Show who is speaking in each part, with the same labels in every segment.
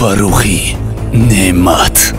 Speaker 1: فروخی نعمت.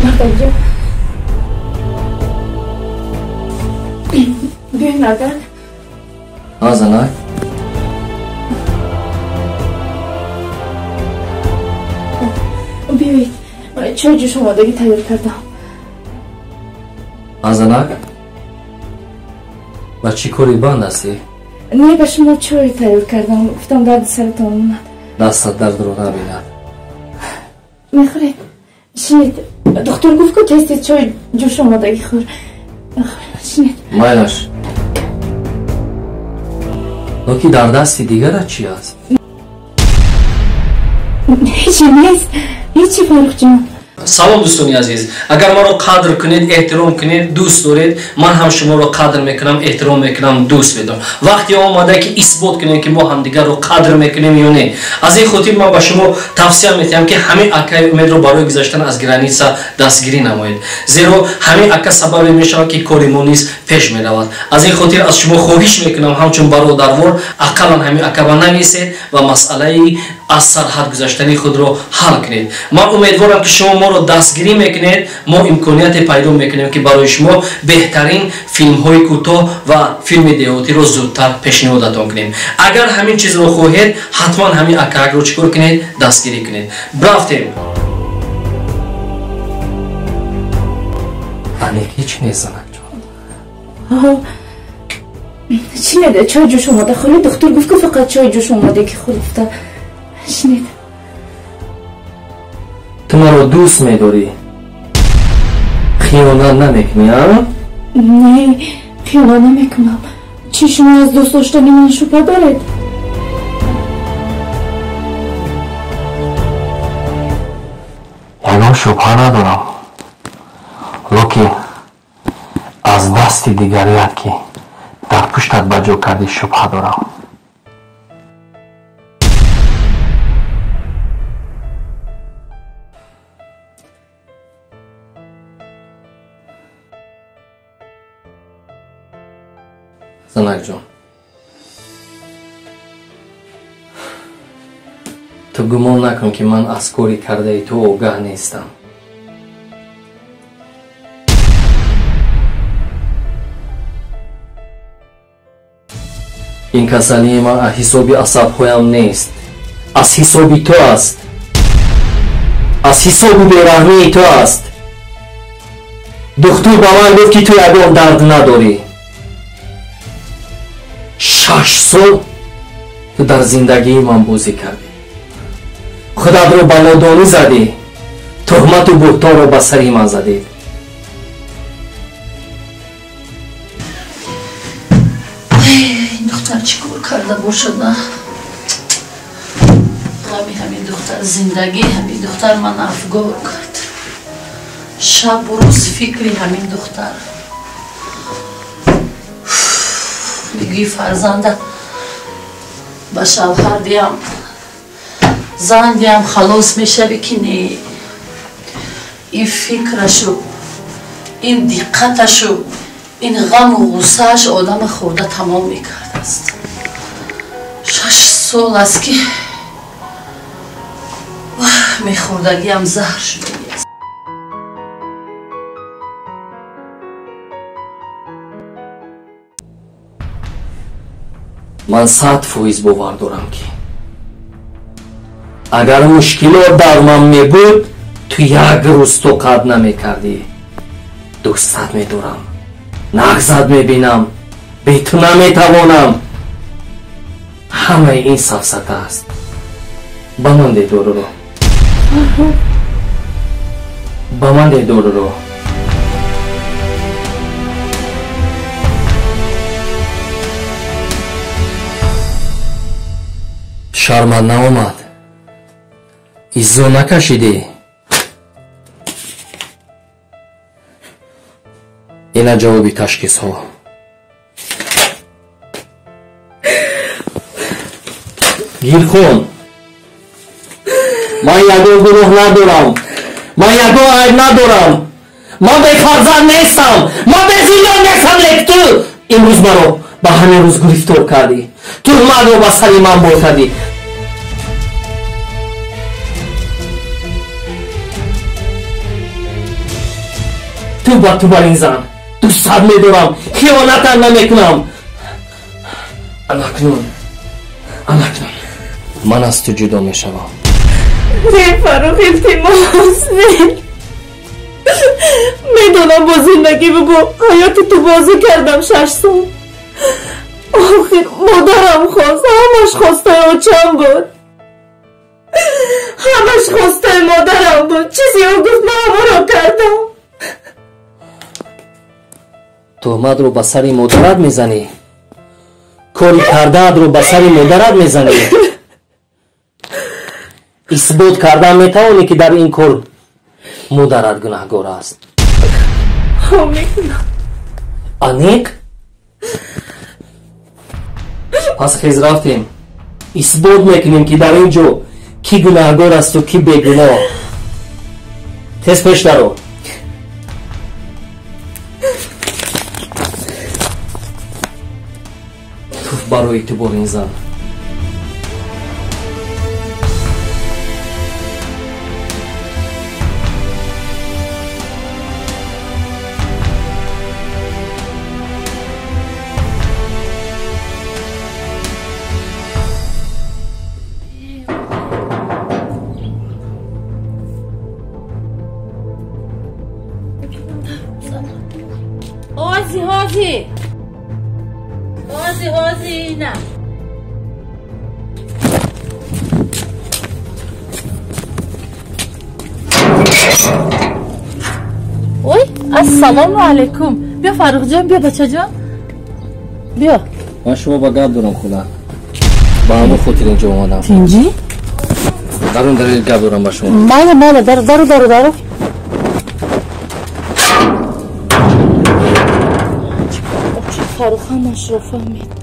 Speaker 2: Mardacığım. Düğün nereden?
Speaker 3: Nazanay.
Speaker 2: بیایید چای جوش آمادگی تیار کردم.
Speaker 3: Nazanay. و چی کاری بند هستی؟
Speaker 2: نه به شما چای تیار کردم. گفتم درد سرتان اومد.
Speaker 3: دستت درد رو نبیند.
Speaker 2: میخورید؟ شنید دکتر گفت که تست چای جوش آمادگی خور. شنید؟
Speaker 3: مایلش. نوکی در دستی دیگر چی است؟
Speaker 2: هیچی نیست. هیچی فاروق جان.
Speaker 4: سلام دوستانی عزیز، اگر ما رو قدر کنید، احترام کنید، دوست دارید، من هم شما رو قدر میکنم، احترام میکنم، دوست میدارم. وقتی آمده که اثبات کنید که ما همدیگر رو قدر میکنیم یا نه. از این خاطر من به شما توصیه میکنم که همه اکای امید رو برای گذشتن از گرانیسا دستگیری نمایید، زیرا همه اکا سبب میشه که کاری ما نیز پیش میرود. از این خاطر از شما خواهش میکنم همچون برادروار اقلا همه اکا بنویسید و مسئله از سرحد گذشتنی خود رو حل کنید. من امیدوارم که شما ما رو دستگیری میکنید، ما امکانیت پیدا میکنیم که برای شما بهترین فیلم های کوتاه و فیلم دیوتی رو زودتر پیشنهادتان کنیم. اگر همین چیز رو خواهید حتما همین اکاک رو چیکار کنید؟ دستگیری کنید. برافتیم.
Speaker 3: انیک هیچ نیست زنک جان.
Speaker 2: چی نده؟ چای جوش آماده خورید؟ دکتر گفت که فقط چای جوش آماده که خورفته. شنید؟
Speaker 3: تو من رو دوست میداری؟ خیانت نمیکنی ها؟
Speaker 2: نه خیانت نمیکنم. چی شما از دوست داشتنی من شبه دارید؟
Speaker 3: یگان شبه ندارم، لکن از دست دیگریت که در پشتت بجا کردی شبه دارم. زنک جان، تو گمان نکن که من از کاری کرده ای تو آگاه نیستم. این کسانی من از حسابی عصبهایم نیست، از حسابی تو است، از حسابی بیرحمی تو است. دکتر با من گفت که تو یگان درد نداری. 6 سال تو در زندگی من بازی کردی، خودت رو به نادانی زدی، تهمت و بهتان رو به سری من زدی.
Speaker 5: این دختر چی کار کرده باشد؟ نه همین دختر زندگی، همین دختر من افگار کرد. شب و روز فکری همین دختر. میگی فرزنده با شوهر دیم زن دیم خلاص میشه که نه. این فکرشو، این دقتشو، این غم و غصهش آدم خورده تمام میکرده است. 6 سال است که میخوردگی هم زهر شده است.
Speaker 3: من 100% باور دارم که агар мушкилот дар ман мебуд ту як рӯз тоқат намекардӣ. дӯстат медорам, нағзат мебинам, бе ту наметавонам. ҳамаи ин сафсата аст. ба ман де доруро, ба ман де доруро. шармат наомад? иззо накашидӣ? ина ҷавоби ташхисҳо. гирхон, ман ягон гуноҳ надорам, ман ягон айб надорам, ман бефарзанд нестам, ман безинён нестам. лек ту имрӯз маро ба ҳамин рӯз гирифтор кардӣ, туҳматро ба сари ман бор кардӣ. ту ба ту бар ин зан дӯстат медорам, хиёнатам намекунам. анакнун ман аз ту ҷудо мешавам.
Speaker 2: не Фарух, илтимос не. میدونم با زندگی و با حیات تو بازی کردم 6 سال. آخر مادرم خواست، همش خواسته اوچم بود، همش خواسته مادرم بود. چیزی او گفت من همه رو کردم.
Speaker 3: تهمت رو به سر مادرت میزنی، کاری کردت رو به سر مادرت میزنی. اثبات کردن میتوانی که در این کار مادرت گناهگار است.
Speaker 2: میکنم.
Speaker 3: انیق؟ پس خیز رفتیم اثبات میکنیم که در اینجا کی گناهگار است و کی بیگناه. تست پیش درو. توف برای تو بار این زن.
Speaker 5: هازی نه اوی السلام علیکم. بیا فاروق جان، بیا بچه جان، بیا.
Speaker 3: من شما با گپ دارم خدا، با همون خاطر اینجا اومدم.
Speaker 5: تینجی؟
Speaker 3: درون دلیل گپ دارم با شما.
Speaker 5: ماله دارو فاروق هم اشرافه مید.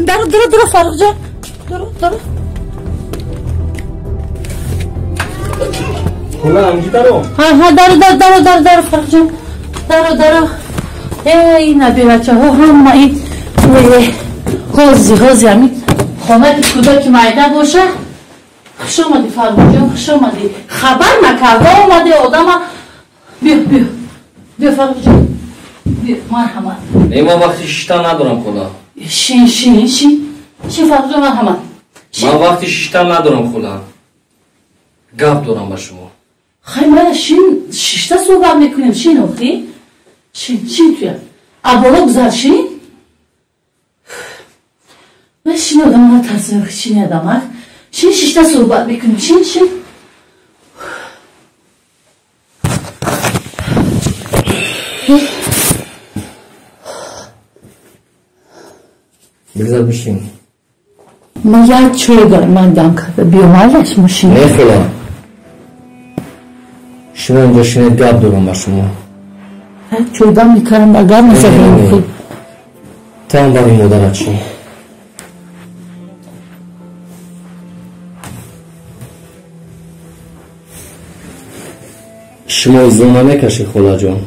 Speaker 5: درو فاروق جان، درو.
Speaker 3: خدا همینجی درو.
Speaker 5: ها درو فاروق جان، درو. ای نبی بچه ها هم این غازی همین خانه کودک مایده باشه. خوش آمدی فاروق جان، خوش آمدی. خبر نکرده آمده آدم. بیا فاروق جان، بیا مرحمت.
Speaker 3: من وقتی شیشتن ندارم خدا.
Speaker 5: شین فاروق جان مرحمت.
Speaker 3: من وقتی شیشتن ندارم خدا، گپ دارم با شما.
Speaker 5: خیلی من شیشته صحبت میکنیم. شین اخی شین توی ابالا گذار شین. من شین آدم ها ترسیم. شین آدم ها شین شیشته صحبت میکنیم. شین
Speaker 3: بذار بشین.
Speaker 5: من یک چوی دارم من دم کرده. بیا مالش مشین.
Speaker 3: نه خدا، شما اینجا شینید گپ دارم با شما.
Speaker 5: چوی دم میکرم اگر نسخه
Speaker 3: تا هم برای مادرت شما. شما ازدو نمیکشی خدا جان.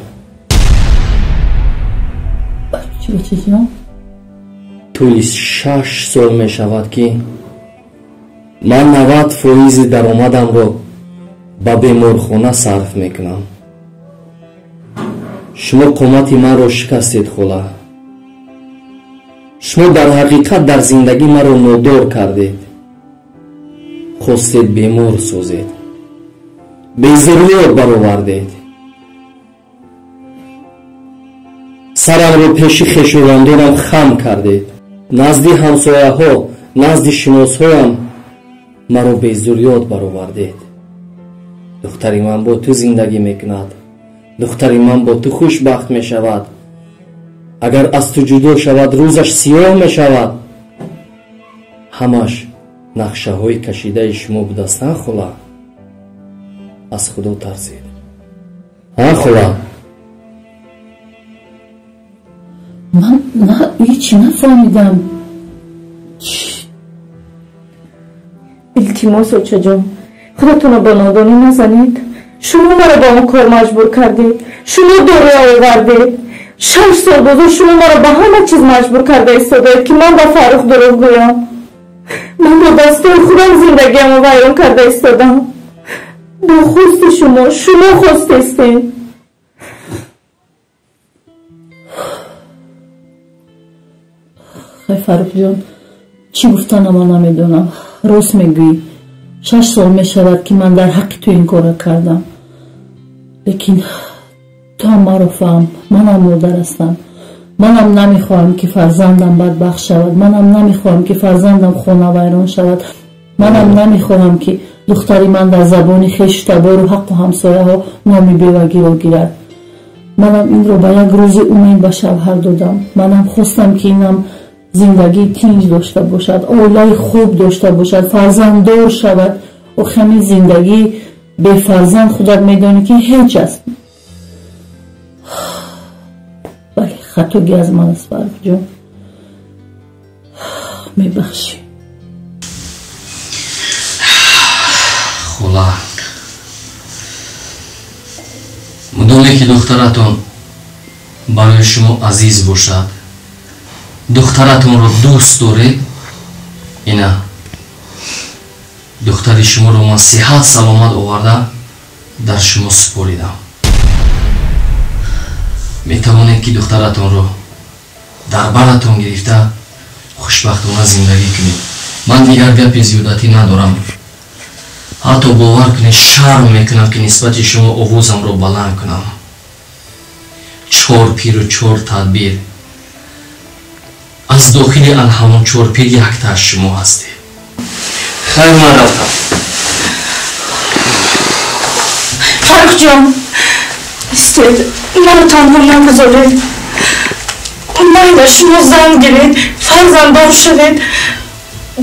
Speaker 5: چی جان؟
Speaker 3: طولی 6 سال می شود که من 90% درآمدم رو به بیمارخانه صرف میکنم. شما قامت من رو شکستید خدا. شما در حقیقت در زندگی مرا نادار کردید. خواستید بیمار سازید، بی ضرورت برآوردید. سرم رو پیش خویشاوندانم خم کردید. نزد همسایه ها، نزد شناس هایم مرا بی ضرورت برآوردید. دختری من با تو زندگی میکند، دختری من با تو خوشبخت می شود. اگر از تو جدا شود روزش سیاه می شود. همش نقشه های کشیده شما بودستن. خلا از خدا ترسید. خلا
Speaker 5: من هیچی نفهمیدم.
Speaker 2: التماس اوچه جان، خودتون رو با نادانی نزنید. شما مرا با اون کار مجبور کردید. شما دوره آوردید. 6 سال بزرگ شما مرا به همه چیز مجبور کرده ایستادید که من با فاروق دروغ گویم. من با دستور خودم زندگیم رو ویران کرده ایستادم. با خواست شما خواستستین.
Speaker 5: خیلی فاروق جان، چی گفتن اما نمیدونم. راست میگویی. 6 سال میشود که من در حق تو این کار کردم. لیکن تو هم مرا فهم. منم مادر هستم. منم نمیخواهم که فرزندم بدبخت شود. منم نمیخواهم که فرزندم خانه ویران شود. منم نمیخواهم که دختری من در زبان خویش تبار و حق و همسایه ها نامی بیوگی را گیرد. منم این رو به یک روز امید به شوهر دادم. منم خواستم که اینم زندگی تنج داشته باشد، اولای خوب داشته باشد، فرزنددار شود. و همین زندگی به فرزند خودت میدانی که هیچ است. ولی خطاگی از من است فاروق جان. میبخشی.
Speaker 4: خلا مدامی که دخترتون برای شما عزیز باشد، دخترتون رو دوست دارید، اینا دختری شما رو من صحت سلامت آورده در شما سپاریدم. میتوانید که دخترتون رو در برتون گرفته خوشبختانه زندگی کنید. من دیگر گپ زیادتی ندارم. حتی باور کنید شرم میکنم که نسبت شما آوازم رو بلند کنم. 4 پیر و 4 تدبیر. از داخل آن همون 4 پیر یک تا شما هستی.
Speaker 3: خیلی من رفتم.
Speaker 2: فاروق جان استید منو تنها نگذارید. من شما زن گیرید، فرزنددار شدید.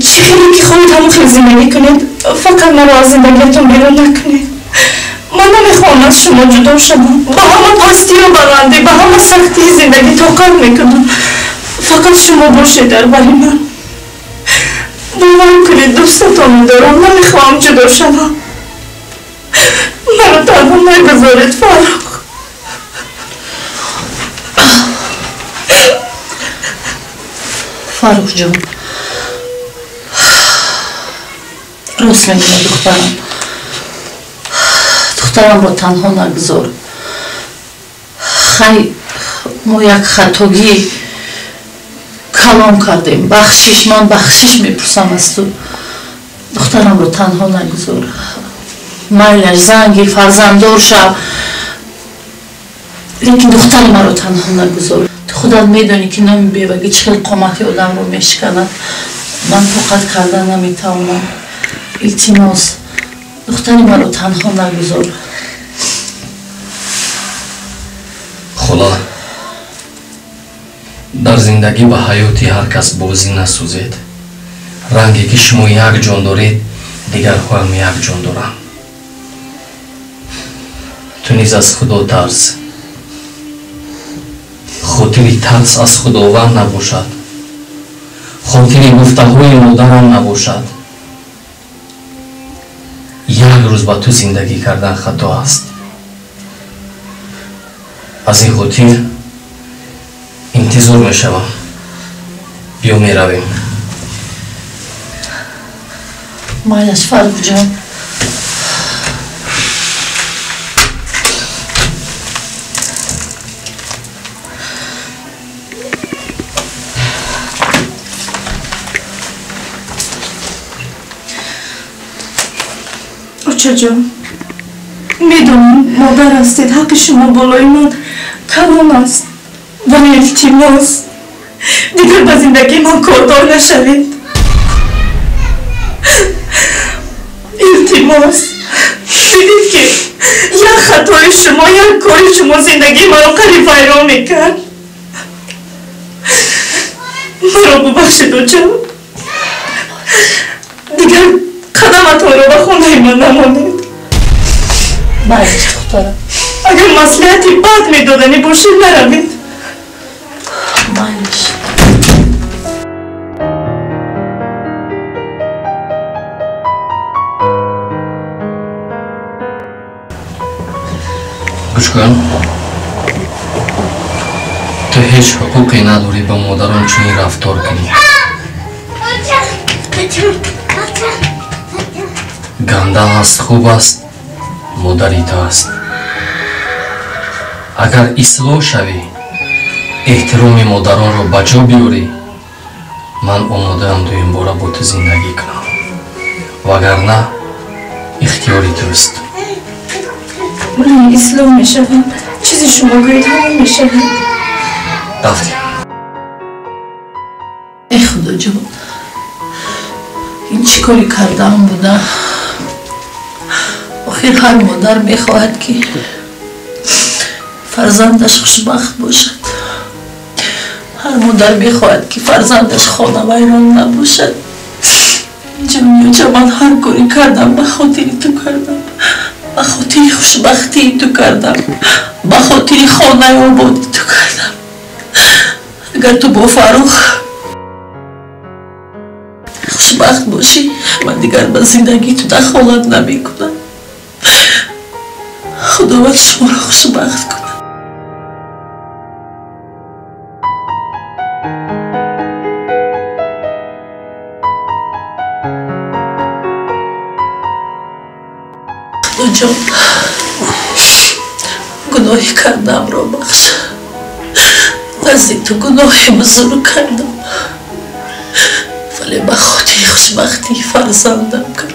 Speaker 2: چیکاری که خودت هم خیلی زندگی کنید، فقط مرا از زندگیتون بیرون نکنید. من نمیخوام از شما جدا شدم. با همه پستی و بلندی، با همه سختی زندگی طاقت میکنم. فقط شما باشید در بری من. باور کنید دوستتون دارم. نمیخوام جدا شدم. منو تنها نگذارید فاروق.
Speaker 5: فاروق جان، راست میگه دخترم رو تنها نگذار. خیلی ما یک خطاگی کلام کردیم. بخشش، من بخشش میپرسم از تو. دخترم رو تنها نگذار. میلش زنگی فرزنددار شو، لیکن دختر من رو تنها نگذار. تو خودت میدونی که نمی بیوگی چقدر قامتی آدم رو میشکند. من طاقت کردن نمیتوانم. التماس دختری من رو تنها نگذار.
Speaker 4: خلا در زندگی و حیاتی هر کس بازی نسوزید. رنگی که شما یک جان دارید دیگر هم یک جان دارم. تو نیز از خدا ترس. خاطری ترس از خداوند نباشد. خاطری گفته‌های مادرم نباشد. یک روز با تو زندگی کردن خطا است. از این خاطر انتظار میشوم. بیا میرویم.
Speaker 5: میلش فاروق جان،
Speaker 2: فروخچه جان میدونم مادر هستید حق شما بالای من کلام است ولی التماس دیگر به زندگی من کاردار نشوید التماس دیدید که یک خطای شما یک کاری شما زندگی مرا قریب ویران میکرد مرا ببخشید جان دیگر قدمتان را به خانه من نمانید
Speaker 5: باید دخترم
Speaker 2: اگر مصلحتی بد میدادنی باشید نروید
Speaker 5: مایش
Speaker 4: گوش کن تو هیچ حقوقی نداری با مادران چنین رفتار کنی گنده است خوب است مادری تو است اگر اصلاح شوی احترام مادران رو بجا بیاری من آماده ام دویم باره با تو زندگی کنم وگرنه اختیاری توست
Speaker 2: من اصلاح میشوم چیزی شما گوید همون میشوم
Speaker 4: رفتیم
Speaker 5: ای خدا جان این چی کاری کردم بودم آخر هر مادر میخواهد که فرزندش خوشبخت باشد هر مادر میخواهد که فرزندش خانه ویران نباشد جانیوچه من هر کاری کردم به خاطر تو کردم به خاطر خوشبختی تو کردم به خاطر خانه آبادی تو کردم اگر تو با فروخ خوشبخت باشی من دیگر به زندگی تو دخالت نمی کنم خداوند شما را خوشبخت کنم خدا جان گناهی کردم را بخش نزد تو گناهی بزرگ کردم ولی به خاطر خوشبختی فرزندم کردم